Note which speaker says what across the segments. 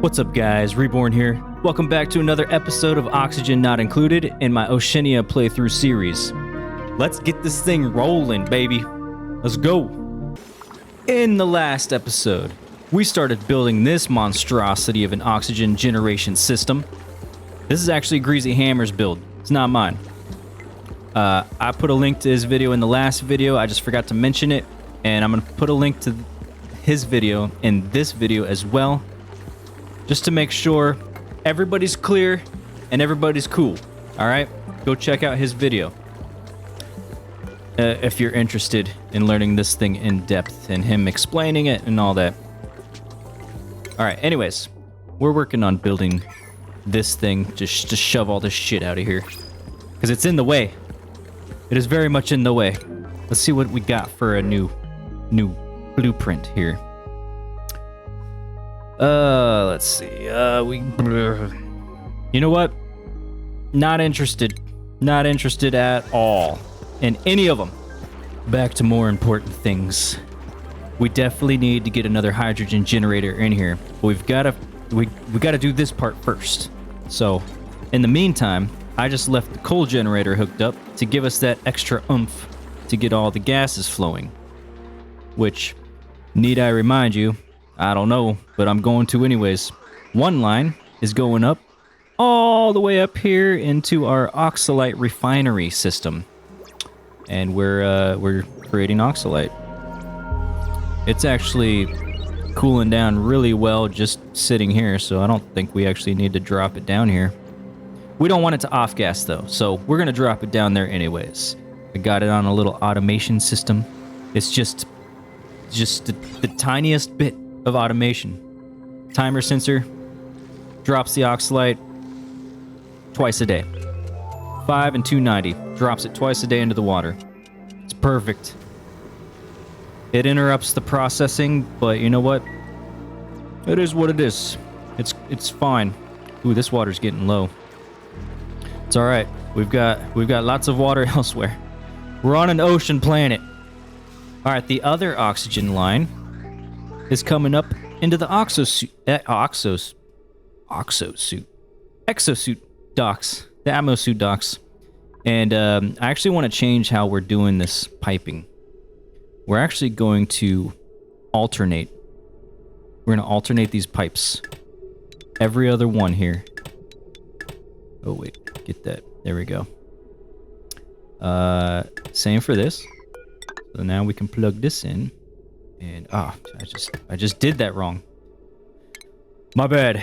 Speaker 1: What's up, guys? Reborn here. Welcome back to another episode of Oxygen Not Included in my Oceania playthrough series. Let's get this thing rolling, baby. Let's go. In the last episode, we started building this monstrosity of an oxygen generation system. This is actually Greasy Hammer's build. It's not mine. I put a link to his video in the last video. I just forgot to mention it. And I'm going to put a link to his video in this video as well, just to make sure everybody's clear and everybody's cool. All right, go check out his video if you're interested in learning this thing in depth and him explaining it and all that. All right, anyways, we're working on building this thing just to shove all this shit out of here because it's in the way. It is very much in the way. Let's see what we got for a new blueprint here. Let's see. You know what? Not interested. Not interested at all in any of them. Back to more important things. We definitely need to get another hydrogen generator in here. But we gotta do this part first. So, in the meantime, I just left the coal generator hooked up to give us that extra oomph to get all the gases flowing. Which, need I remind you, I don't know, but I'm going to anyways. One line is going up all the way up here into our oxalite refinery system. And we're creating oxalite. It's actually cooling down really well just sitting here, so I don't think we actually need to drop it down here. We don't want it to off-gas though, so we're gonna drop it down there anyways. I got it on a little automation system. It's just the tiniest bit of automation. Timer sensor drops the oxalite twice a day. 5 and 290 drops it twice a day into the water. It's perfect. It interrupts the processing, but you know what? It is what it is. It's fine. Ooh, this water's getting low. It's all right. We've got lots of water elsewhere. We're on an ocean planet. All right, the other oxygen line is coming up into the exosuit docks, the Atmosuit docks. And I actually want to change how we're doing this piping. We're actually going to alternate. We're going to alternate these pipes. Every other one here. Oh, wait. Get that. There we go. Same for this. So now we can plug this in. And I just did that wrong. My bad.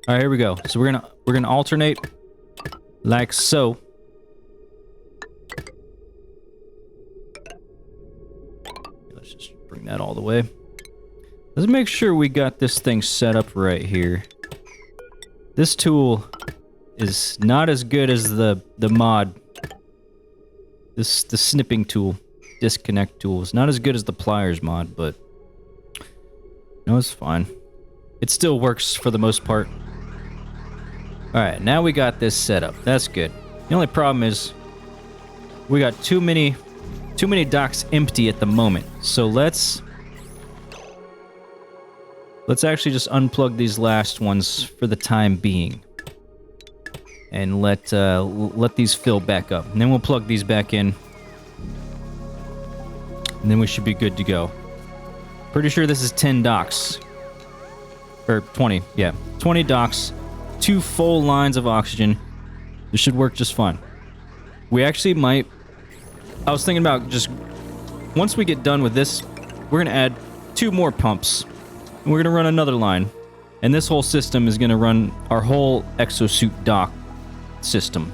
Speaker 1: All right, here we go. So we're gonna alternate like so. Let's just bring that all the way. Let's make sure we got this thing set up right here. This tool is not as good as the mod. The snipping tool. Disconnect tool is not as good as the pliers mod, but no, it's fine. It still works for the most part. Alright, now we got this set up. That's good. The only problem is we got too many docks empty at the moment. So let's actually just unplug these last ones for the time being. And let these fill back up. And then we'll plug these back in. And then we should be good to go. Pretty sure this is 10 docks. Or 20, yeah. 20 docks. 2 full lines of oxygen. This should work just fine. We actually might... I was thinking about just... Once we get done with this, we're going to add 2 more pumps. And we're going to run another line. And this whole system is going to run our whole exosuit dock system.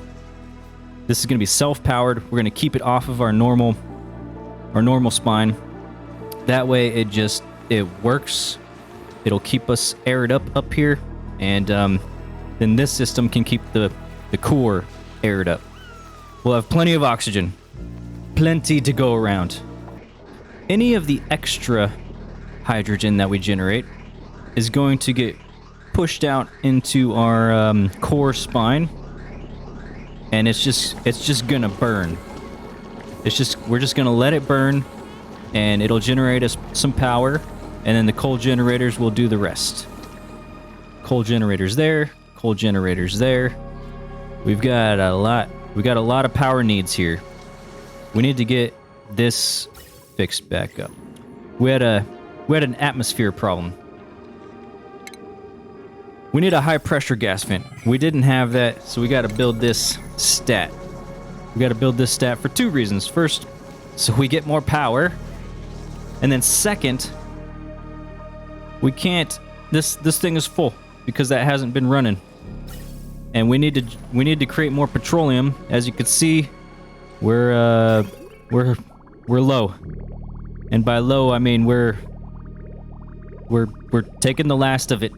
Speaker 1: This is going to be self-powered. We're going to keep it off of our normal spine. That way it works. It'll keep us aired up here, and then this system can keep the core aired up. We'll have plenty of oxygen. Plenty to go around. Any of the extra hydrogen that we generate is going to get pushed out into our core spine, and it's just gonna burn. We're just gonna let it burn, and it'll generate us some power, and then the coal generators will do the rest. Coal generators there, coal generators there. We've got a lot of power needs here. We need to get this fixed back up. We had an atmosphere problem. We need a high pressure gas vent. We didn't have that, so we got to build this stat. We got to build this stat for two reasons. First, so we get more power, and then second, we can't. This thing is full because that hasn't been running, and we need to create more petroleum. As you can see, we're low, and by low I mean we're taking the last of it.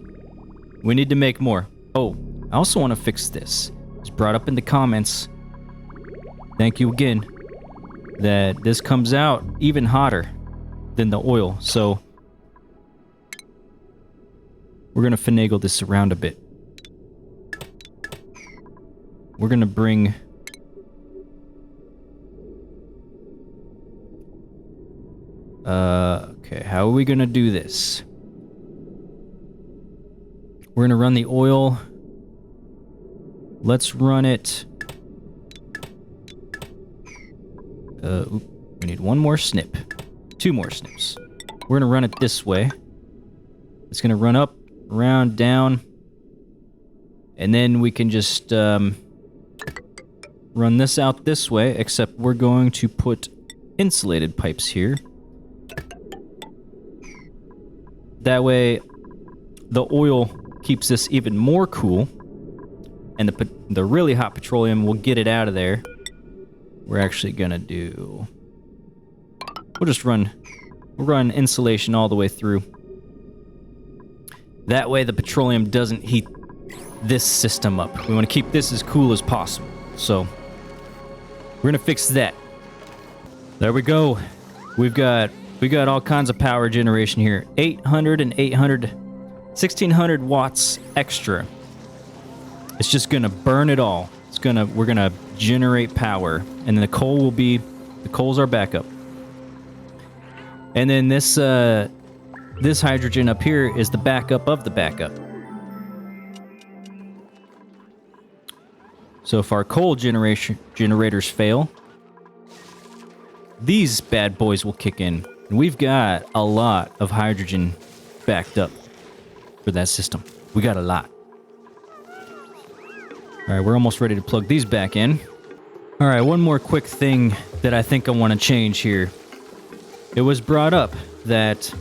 Speaker 1: We need to make more. Oh, I also want to fix this. It's brought up in the comments. Thank you again. That this comes out even hotter than the oil, so we're gonna finagle this around a bit. We're gonna bring okay, how are we gonna do this? We're gonna run the oil. Let's run it. We need one more snip. Two more snips. We're gonna run it this way. It's gonna run up, around, down. And then we can just run this out this way, except we're going to put insulated pipes here. That way, the oil keeps this even more cool, and the really hot petroleum will get it out of there. We're actually gonna do... We'll just run insulation all the way through. That way the petroleum doesn't heat this system up. We want to keep this as cool as possible. So, we're gonna fix that. There we go. We got all kinds of power generation here. 800 and 800... 1600 watts extra. It's just gonna burn it all. We're gonna generate power, and then the coal's our backup. And then this hydrogen up here is the backup of the backup. So if our coal generators fail, these bad boys will kick in. And we've got a lot of hydrogen backed up for that system. We got a lot. All right, we're almost ready to plug these back in. All right, one more quick thing that I think I want to change here. It was brought up that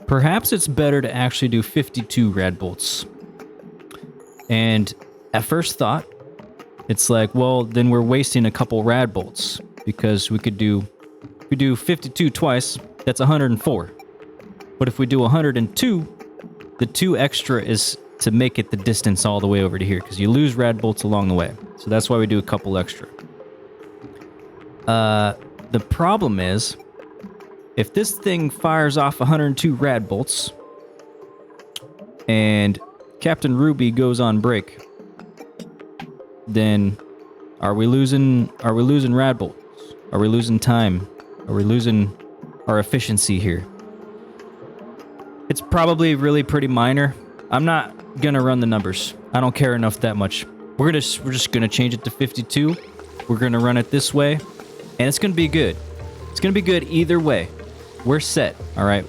Speaker 1: perhaps it's better to actually do 52 rad bolts. And at first thought, it's like, well, then we're wasting a couple rad bolts, because we do 52 twice, that's 104. But if we do 102, the 2 extra is to make it the distance all the way over to here, because you lose rad bolts along the way. So that's why we do a couple extra. The problem is, if this thing fires off 102 rad bolts, and Captain Ruby goes on break, then are we losing rad bolts? Are we losing time? Are we losing our efficiency here? It's probably really pretty minor. I'm not gonna run the numbers. I don't care enough that much. We're just gonna change it to 52. We're gonna run it this way, and it's gonna be good. It's gonna be good either way. We're set. All right.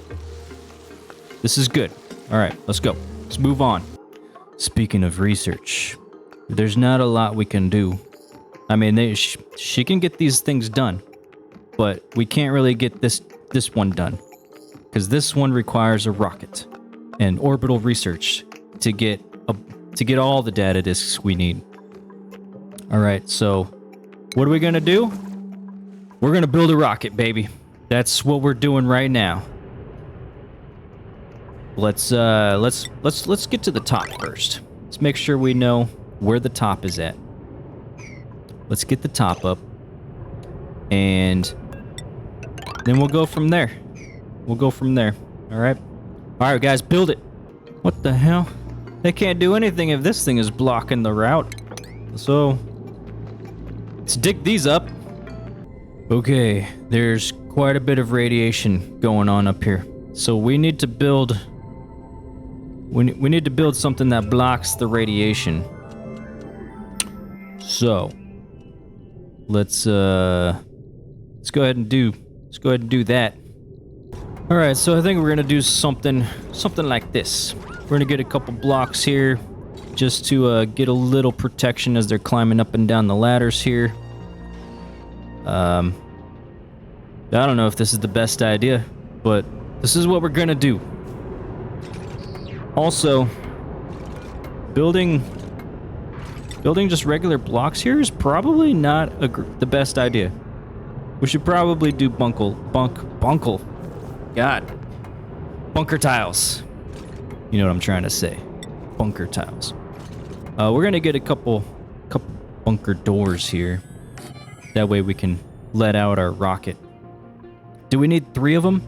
Speaker 1: This is good. All right, let's go. Let's move on. Speaking of research, there's not a lot we can do. I mean, she can get these things done, but we can't really get this one done, because this one requires a rocket and orbital research to get all the data disks we need. All right, so what are we gonna do? We're gonna build a rocket, baby. That's what we're doing right now. Let's get to the top first. Let's make sure we know where the top is at. Let's get the top up, and then we'll go from there. All right, guys, build it. What the hell? They can't do anything if this thing is blocking the route. So let's dig these up. Okay, there's quite a bit of radiation going on up here. So we need to build... We need to build something that blocks the radiation. So... Let's go ahead and do that. Alright, so I think we're gonna do something like this. We're gonna get a couple blocks here just to get a little protection as they're climbing up and down the ladders here. I don't know if this is the best idea, but this is what we're gonna do. Also, building just regular blocks here is probably not the best idea. We should probably do bunker tiles. You know what I'm trying to say. Bunker tiles. We're gonna get a couple bunker doors here. That way we can let out our rocket. Do we need 3 of them?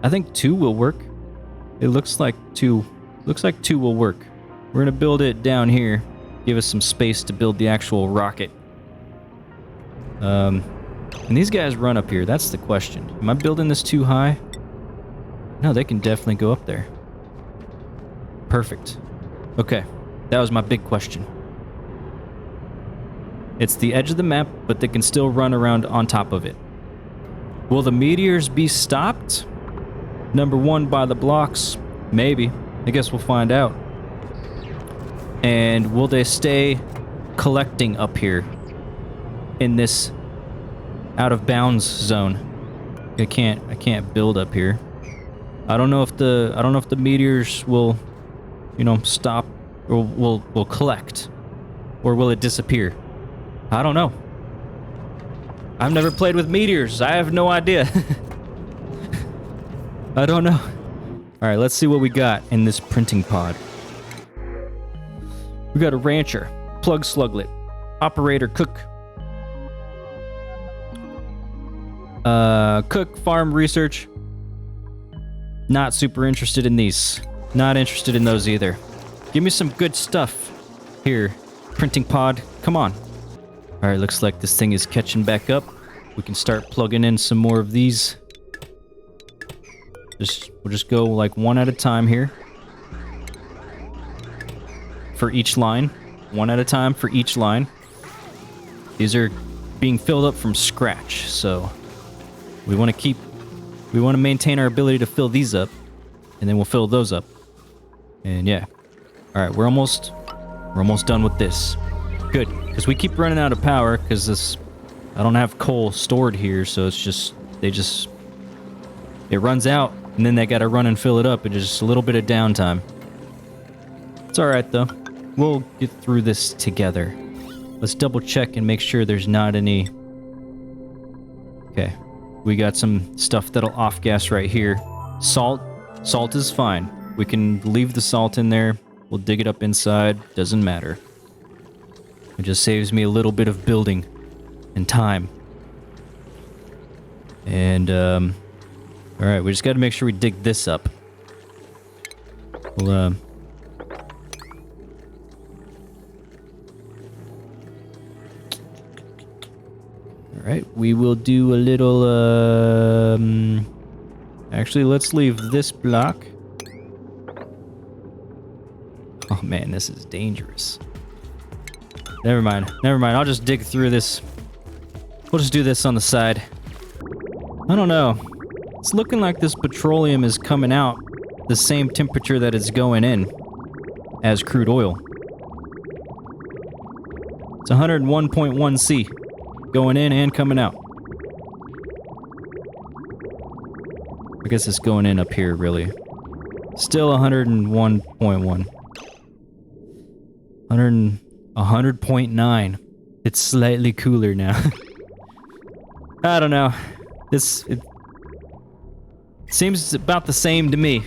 Speaker 1: I think 2 will work. It looks like 2 will work. We're gonna build it down here. Give us some space to build the actual rocket. And these guys run up here. That's the question. Am I building this too high? No, they can definitely go up there. Perfect. Okay, that was my big question. It's the edge of the map, but they can still run around on top of it. Will the meteors be stopped? Number 1 by the blocks? Maybe. I guess we'll find out. And will they stay collecting up here in this out of bounds zone? I can't build up here. I don't know if the meteors will, you know, stop or will collect, or will it disappear? I don't know. I've never played with meteors. I have no idea. I don't know. All right, let's see what we got in this printing pod. We got a rancher, plug sluglet, operator, cook. Cook, farm, research. Not super interested in these. Not interested in those either. Give me some good stuff here. Printing pod, come on. All right, looks like this thing is catching back up. We can start plugging in some more of these. We'll just go like one at a time here. For each line. One at a time for each line. These are being filled up from scratch, so we want to maintain our ability to fill these up, and then we'll fill those up. And yeah. All right, we're almost done with this. Good, because we keep running out of power because I don't have coal stored here, so it runs out, and then they gotta run and fill it up, and just a little bit of downtime. It's alright though. We'll get through this together. Let's double check and make sure there's not any... Okay. We got some stuff that'll off-gas right here. Salt. Salt is fine. We can leave the salt in there. We'll dig it up inside. Doesn't matter. It just saves me a little bit of building and time. And, alright, we just gotta make sure we dig this up. We'll, Alright, we will do a little, actually, let's leave this block. Oh man, this is dangerous. Never mind, I'll just dig through this. We'll just do this on the side. I don't know. It's looking like this petroleum is coming out the same temperature that it's going in as crude oil. It's 101.1 C. Going in and coming out. I guess it's going in up here, really. Still 101.1. 100.9. It's slightly cooler now. I don't know. It seems about the same to me.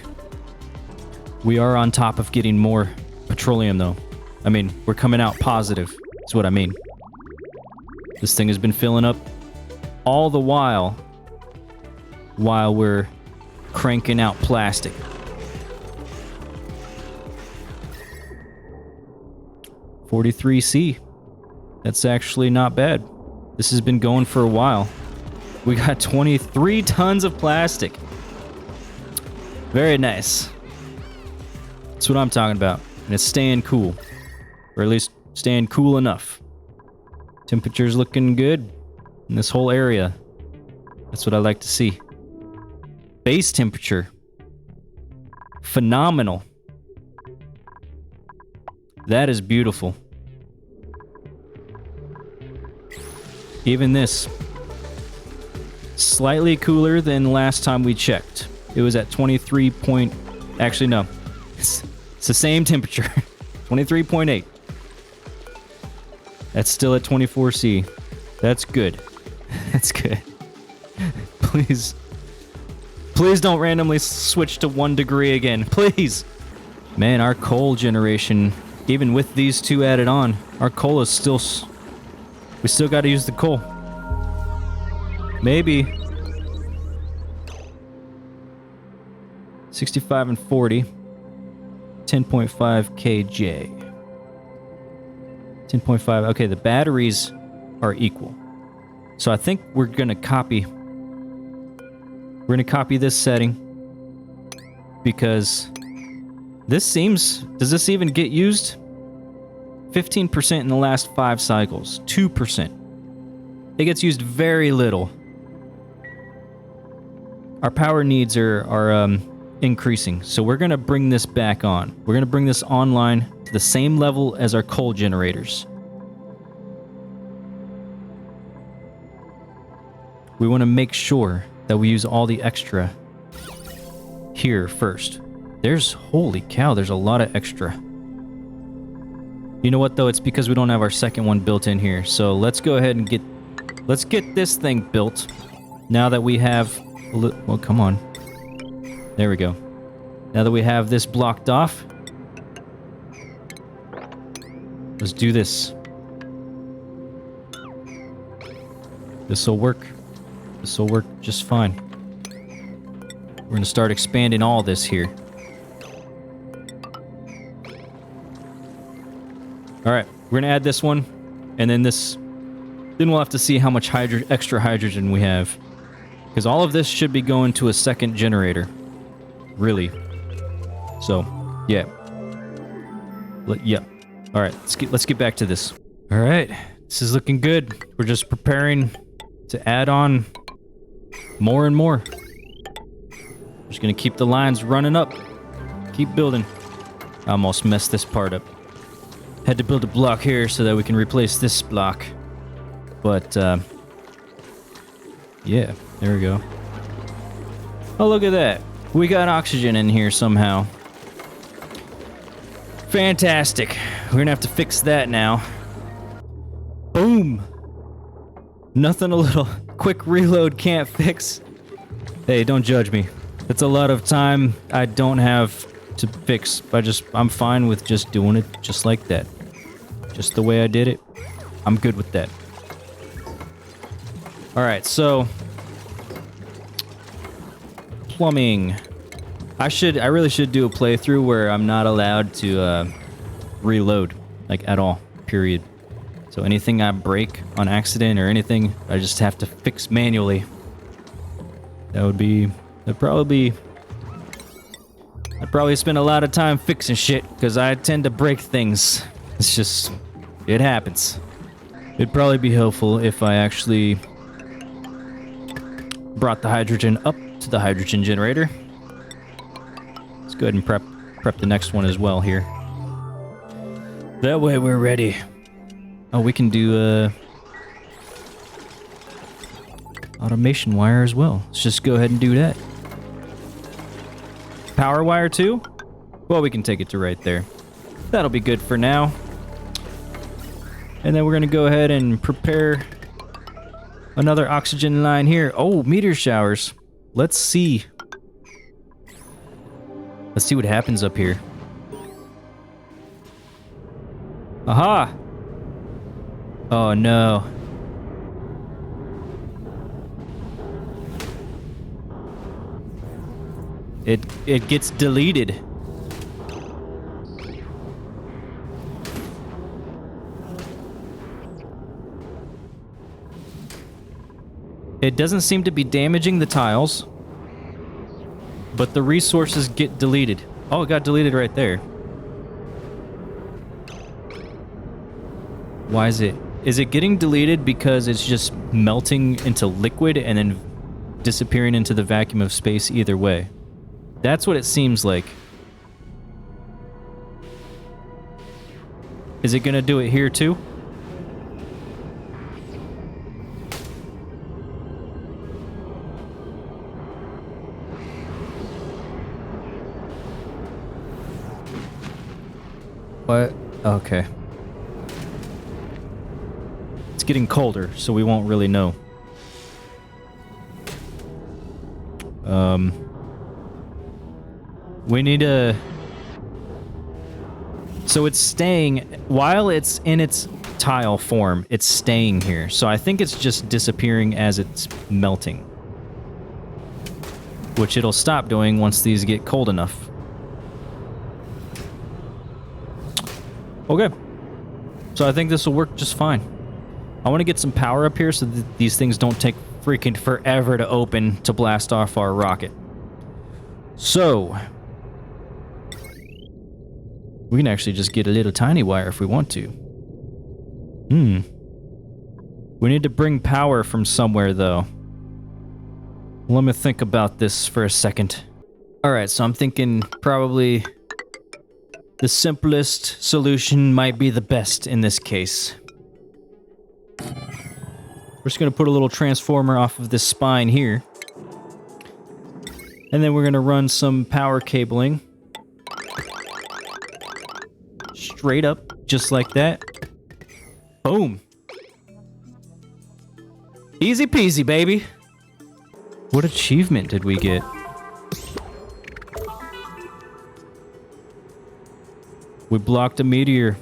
Speaker 1: We are on top of getting more petroleum, though. I mean, we're coming out positive. That's what I mean. This thing has been filling up all the while we're cranking out plastic. $43C. That's actually not bad. This has been going for a while. We got 23 tons of plastic. Very nice. That's what I'm talking about. And it's staying cool. Or at least staying cool enough. Temperature's looking good in this whole area. That's what I like to see. Base temperature. Phenomenal. That is beautiful. Even this. Slightly cooler than last time we checked. It was at 23 point... Actually, no. It's the same temperature. 23.8. That's still at 24C. That's good. That's good. Please. Please don't randomly switch to 1 degree again. Please. Man, our coal generation, even with these two added on, our coal is still... We still got to use the coal. Maybe. 65 and 40. 10.5 kJ. 10.5. Okay, the batteries are equal. So I think we're going to copy... We're going to copy this setting. Because this seems... Does this even get used? 15% in the last 5 cycles. 2%. It gets used very little. Our power needs are increasing. So we're going to bring this back on. We're going to bring this online to the same level as our coal generators. We want to make sure that we use all the extra here first. Holy cow, there's a lot of extra. You know what though? It's because we don't have our second one built in here. So let's go ahead and let's get this thing built. Now that we have, well, come on. There we go. Now that we have this blocked off, let's do this. This'll work. This'll work just fine. We're gonna start expanding all this here. Alright, we're gonna add this one, and then this... Then we'll have to see how much extra hydrogen we have. Because all of this should be going to a second generator. Really. So, yeah. Yeah. Alright, let's get back to this. Alright, this is looking good. We're just preparing to add on more and more. Just gonna keep the lines running up. Keep building. I almost messed this part up. Had to build a block here so that we can replace this block. But, yeah, there we go. Oh, look at that. We got oxygen in here somehow. Fantastic. We're gonna have to fix that now. Boom. Nothing a little quick reload can't fix. Hey, don't judge me. It's a lot of time I don't have to fix. I'm fine with just doing it just like that. Just the way I did it. I'm good with that. Alright, so... Plumbing. I really should do a playthrough where I'm not allowed to reload. Like, at all. Period. So anything I break on accident or anything, I just have to fix manually. That'd probably... I'd probably spend a lot of time fixing shit, because I tend to break things. It's just... It happens. It'd probably be helpful if I actually... brought the hydrogen up to the hydrogen generator. Let's go ahead and prep the next one as well here. That way we're ready. Oh, we can do automation wire as well. Let's just go ahead and do that. Power wire too? Well, we can take it to right there. That'll be good for now. And then we're gonna go ahead and prepare another oxygen line here. Oh, meteor showers. Let's see. Let's see what happens up here. Aha! Oh no. It gets deleted. It doesn't seem to be damaging the tiles. but the resources get deleted. Oh, it got deleted right there. Why is it? Is it getting deleted because it's just melting into liquid and then disappearing into the vacuum of space either way? That's what it seems like. Is it gonna do it here too? What? Okay. It's getting colder, so we won't really know. We need to... So it's staying... While it's in its tile form, it's staying here. So I think it's just disappearing as it's melting. Which it'll stop doing once these get cold enough. Okay. So I think this will work just fine. I want to get some power up here so that these things don't take freaking forever to open to blast off our rocket. So... we can actually just get a little tiny wire if we want to. We need to bring power from somewhere, though. Let me think about this for a second. Alright, so I'm thinking probably the simplest solution might be the best in this case. We're just going to put a little transformer off of this spine here. And then we're going to run some power cabling. Straight up, just like that. Boom. Easy peasy, baby. What achievement did we get? We blocked a meteor.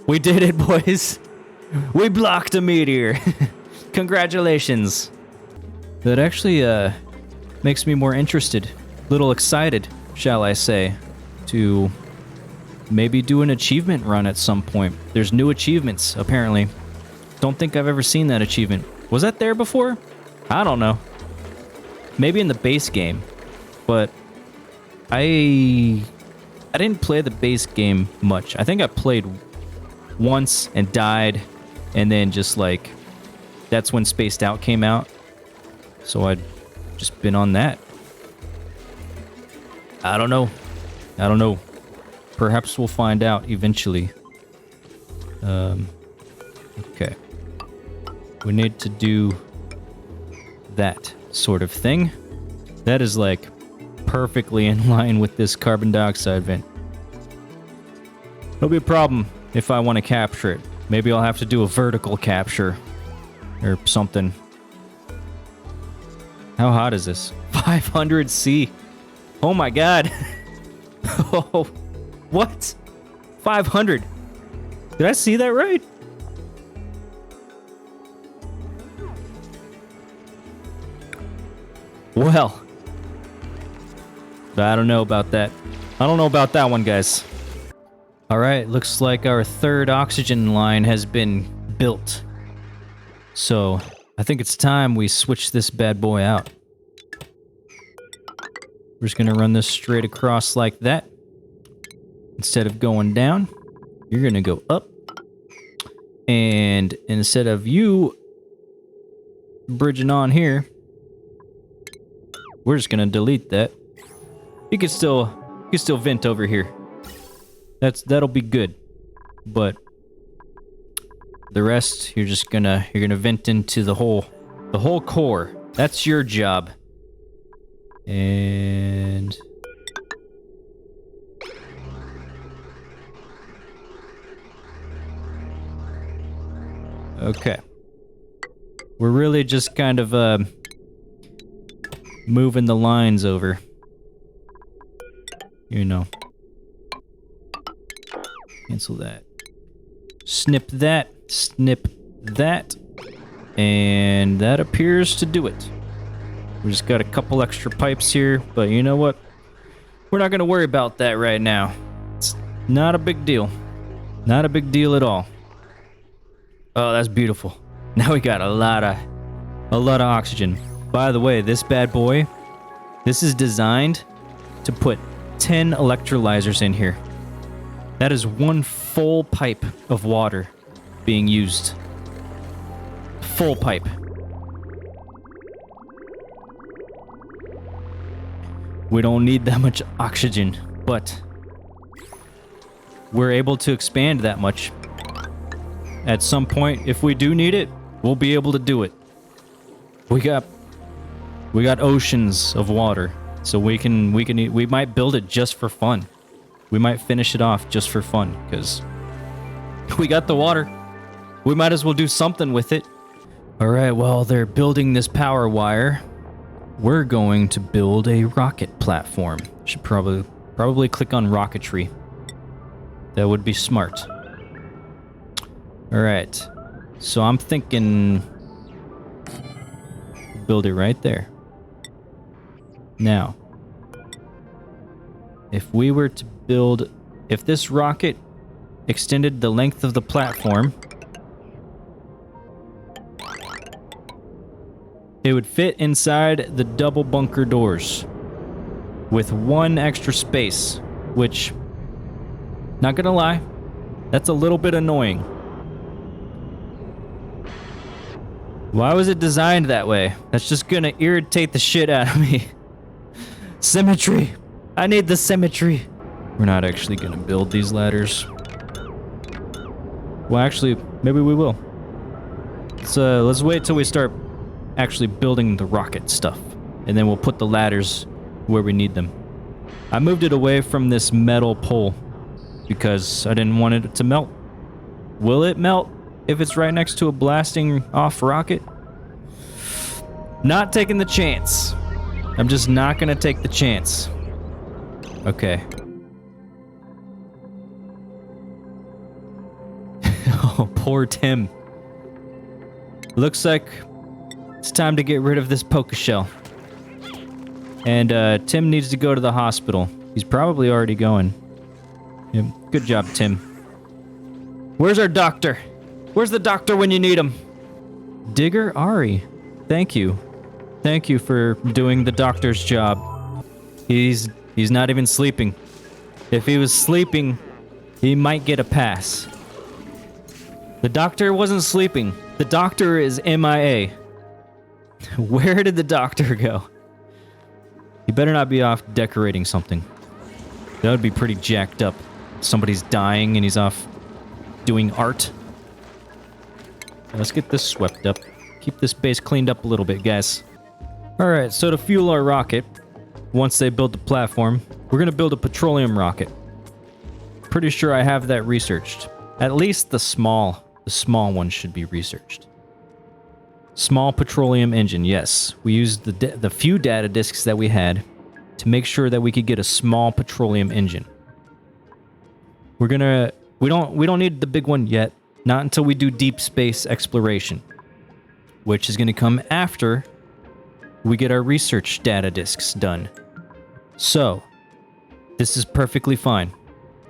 Speaker 1: We did it, boys. We blocked a meteor. Congratulations. That actually makes me more interested. A little excited, shall I say, to maybe do an achievement run at some point. There's new achievements, apparently. Don't think I've ever seen that achievement. Was that there before? I don't know. Maybe in the base game. But I didn't play the base game much. I think I played once and died, and then just like, that's when Spaced Out came out. So I'd just been on that. I don't know. Perhaps we'll find out eventually. Okay. We need to do that sort of thing. That is like perfectly in line with this carbon dioxide vent. It'll be a problem if I want to capture it. Maybe I'll have to do a vertical capture or something. How hot is this? 500 C. Oh my god. Oh, what? 500. Did I see that right? Well, I don't know about that. I don't know about that one, guys. Alright, looks like our third oxygen line has been built. So, I think it's time we switch this bad boy out. We're just gonna run this straight across like that. Instead of going down, you're gonna go up. And instead of you bridging on here, we're just gonna delete that. You can still vent over here. That'll be good. But the rest, you're gonna vent into the whole core. That's your job. And okay. We're really just kind of moving the lines over. You know. Cancel that. Snip that. Snip that. And that appears to do it. We just got a couple extra pipes here, but you know what? We're not going to worry about that right now. It's not a big deal. Not a big deal at all. Oh, that's beautiful. Now we got a lot of oxygen. By the way, this bad boy, this is designed to put 10 electrolyzers in here. That is one full pipe of water being used. Full pipe. We don't need that much oxygen, but we're able to expand that much. At some point, if we do need it, we'll be able to do it. We got oceans of water, so we might build it just for fun. We might finish it off just for fun, because we got the water. We might as well do something with it. Alright, while they're building this power wire, we're going to build a rocket platform. Should probably click on rocketry. That would be smart. Alright, so I'm thinking build it right there. Now, if we were to build, if this rocket extended the length of the platform, it would fit inside the double bunker doors with one extra space, which, not gonna lie, that's a little bit annoying. Why was it designed that way? That's just gonna irritate the shit out of me. Symmetry! I need the symmetry! We're not actually gonna build these ladders. Well, actually, maybe we will. Let's wait till we start actually building the rocket stuff, and then we'll put the ladders where we need them. I moved it away from this metal pole because I didn't want it to melt. Will it melt if it's right next to a blasting off rocket? Not taking the chance. I'm just not gonna take the chance. Okay. Oh, poor Tim. Looks like it's time to get rid of this Poké shell. And Tim needs to go to the hospital. He's probably already going. Yep. Good job, Tim. Where's our doctor? Where's the doctor when you need him? Digger Ari, thank you. Thank you for doing the doctor's job. He's not even sleeping. If he was sleeping, he might get a pass. The doctor wasn't sleeping. The doctor is MIA. Where did the doctor go? He better not be off decorating something. That would be pretty jacked up. Somebody's dying and he's off doing art. Let's get this swept up. Keep this base cleaned up a little bit, guys. Alright, so to fuel our rocket, once they build the platform, we're gonna build a petroleum rocket. Pretty sure I have that researched. At least the small one should be researched. Small petroleum engine, yes. We used the few data disks that we had to make sure that we could get a small petroleum engine. We don't need the big one yet, not until we do deep space exploration, which is going to come after we get our research data disks done. So, this is perfectly fine.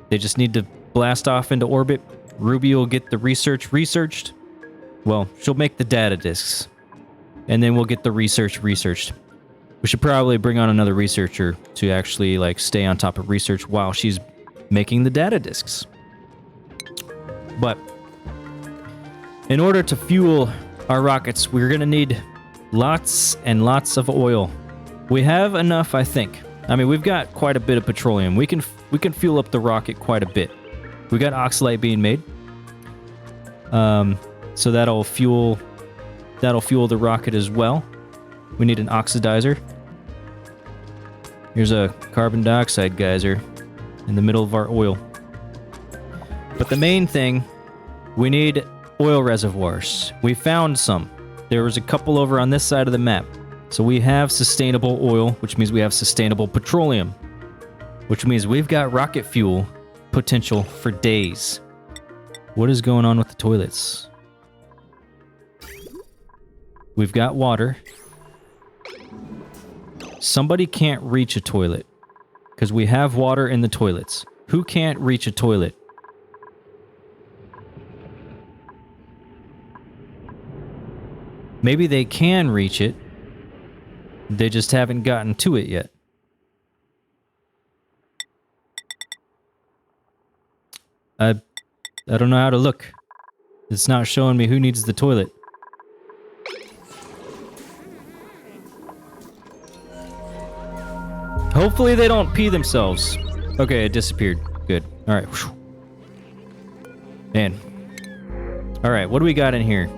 Speaker 1: They just need to blast off into orbit. Ruby will get the research researched. Well, she'll make the data disks, and then we'll get the research researched. We should probably bring on another researcher to actually stay on top of research while she's making the data disks. But in order to fuel our rockets, we're gonna need lots and lots of oil. We have enough, I think. I mean, we've got quite a bit of petroleum. We can fuel up the rocket quite a bit. We got oxalate being made. So that'll fuel the rocket as well. We need an oxidizer. Here's a carbon dioxide geyser in the middle of our oil. But the main thing, we need oil reservoirs. We found some. There was a couple over on this side of the map. So we have sustainable oil, which means we have sustainable petroleum, which means we've got rocket fuel potential for days. What is going on with the toilets? We've got water. Somebody can't reach a toilet because we have water in the toilets. Who can't reach a toilet? Maybe they can reach it, They just haven't gotten to it yet. I don't know how to look. It's not showing me who needs the toilet. Hopefully they don't pee themselves. Okay, it disappeared. Good. Alright. Man. Alright, what do we got in here?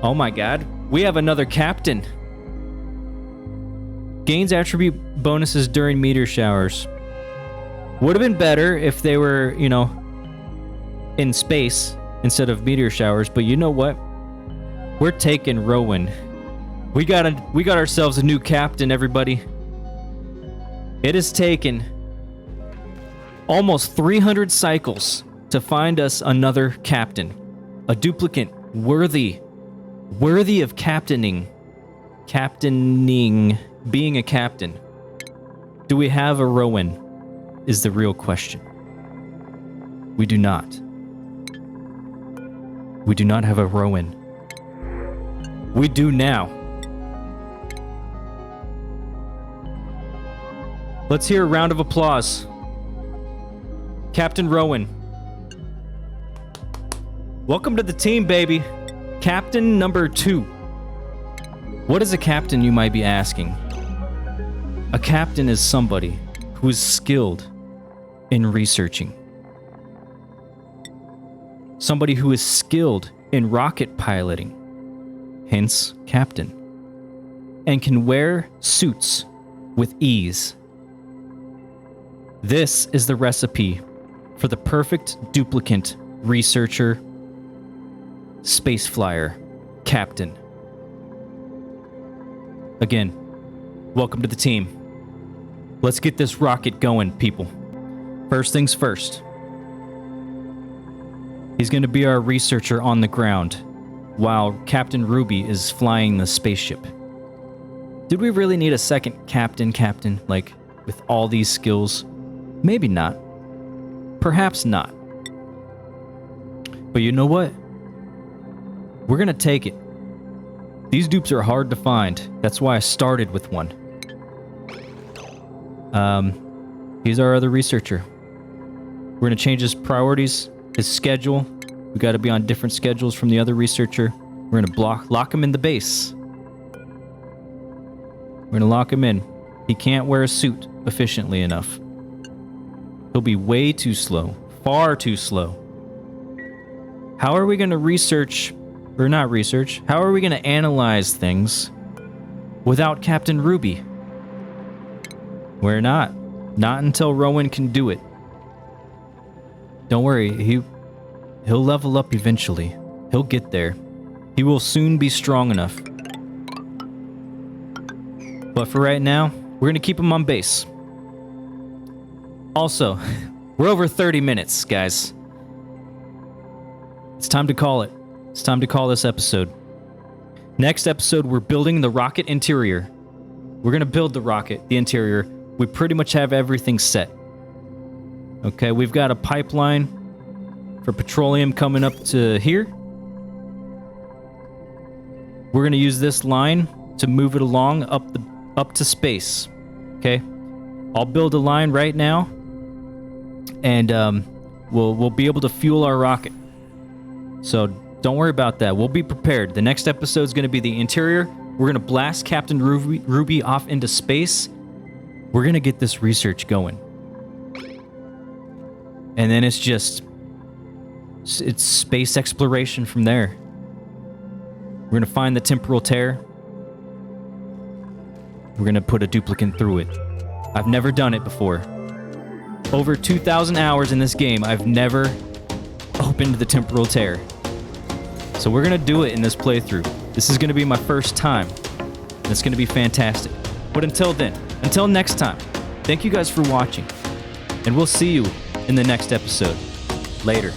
Speaker 1: Oh my god. We have another captain. Gains attribute bonuses during meteor showers. Would have been better if they were, you know, in space instead of meteor showers, but you know what? We're taking Rowan. We got ourselves a new captain, everybody. It has taken almost 300 cycles to find us another captain. A duplicate worthy of captaining, being a captain. Do we have a Rowan? Is the real question. We do not. We do not have a Rowan. We do now. Let's hear a round of applause. Captain Rowan. Welcome to the team, baby. Captain number 2. What is a captain, you might be asking? A captain is somebody who is skilled in researching. Somebody who is skilled in rocket piloting, hence captain, and can wear suits with ease. This is the recipe for the perfect duplicate researcher, space flyer, captain. Again, welcome to the team. Let's get this rocket going, people. First things first. He's going to be our researcher on the ground, while Captain Ruby is flying the spaceship. Did we really need a second captain, like, with all these skills? Maybe not. Perhaps not. But you know what? We're going to take it. These dupes are hard to find. That's why I started with one. He's our other researcher. We're going to change his priorities, his schedule. We got to be on different schedules from the other researcher. We're going to lock him in the base. We're going to lock him in. He can't wear a suit efficiently enough. He'll be way too slow. Far too slow. How are we going to research, or not research, how are we going to analyze things without Captain Ruby? We're not. Not until Rowan can do it. Don't worry, he'll level up eventually. He'll get there. He will soon be strong enough. But for right now, we're gonna keep him on base. Also, we're over 30 minutes, guys. It's time to call it. It's time to call this episode. Next episode, we're building the rocket interior. We're gonna build the rocket, the interior. We pretty much have everything set. Okay, we've got a pipeline for petroleum coming up to here. We're gonna use this line to move it along up to space. Okay, I'll build a line right now, and we'll be able to fuel our rocket. So don't worry about that. We'll be prepared. The next episode is gonna be the interior. We're gonna blast Captain Ruby off into space. We're gonna get this research going. And then it's space exploration from there. We're gonna find the temporal tear. We're gonna put a duplicate through it. I've never done it before. Over 2,000 hours in this game, I've never opened the temporal tear. So we're gonna do it in this playthrough. This is gonna be my first time. And it's gonna be fantastic. But until next time, thank you guys for watching. And we'll see you in the next episode. Later.